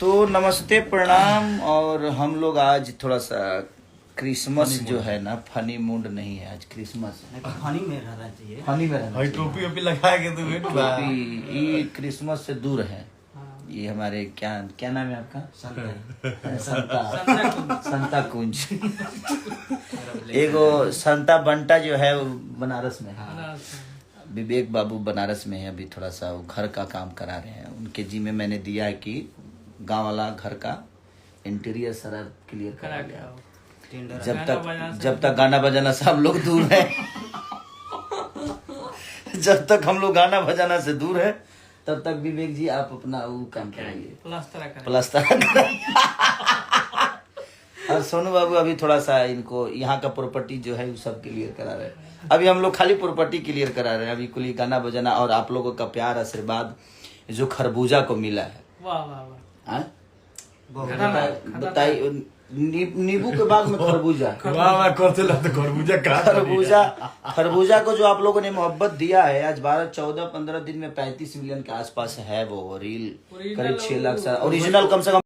तो नमस्ते प्रणाम। और हम लोग आज थोड़ा सा क्रिसमस जो है ना, फनी मूड नहीं है आज, क्रिसमस फनी में रहना चाहिए। फनी में रहना भाई चाहिए। टोपी ओपी लगा के तो वेट बा। ये क्रिसमस से दूर है। ये हमारे क्या क्या नाम है आपका? संता कुंज। एगो संता बंटा जो है वो बनारस में है। विवेक बाबू बनारस में है। अभी थोड़ा सा वो घर का काम करा रहे हैं। उनके जी में मैंने दिया है कि गांव वाला घर का इंटीरियर सारा क्लियर करा लिया। जब तक गाना बजाना सब लोग दूर है जब तक हम लोग गाना बजाना से दूर है तब तक विवेक जी आप अपना वो काम कराइए, प्लास्टर कराइए। और सोनू बाबू अभी थोड़ा सा इनको यहाँ का प्रॉपर्टी जो है वो सब क्लियर करा रहे हैं। अभी हम लोग खाली प्रॉपर्टी क्लियर करा रहे हैं। अभी कुल गाना बजाना और आप लोगों का प्यार आशीर्वाद जो खरबूजा को मिला है। वाह वाह वाह। हाँ? बताइए, नींबू के बाग में खरबूजा। वाह वाह करते ला तो खरबूजा का खरबूजा को जो आप लोगों ने मोहब्बत दिया है, आज 12, 14, 15 दिन में 35 मिलियन के आसपास है वो रील। करीब 6 लाख ओरिजिनल कम से कम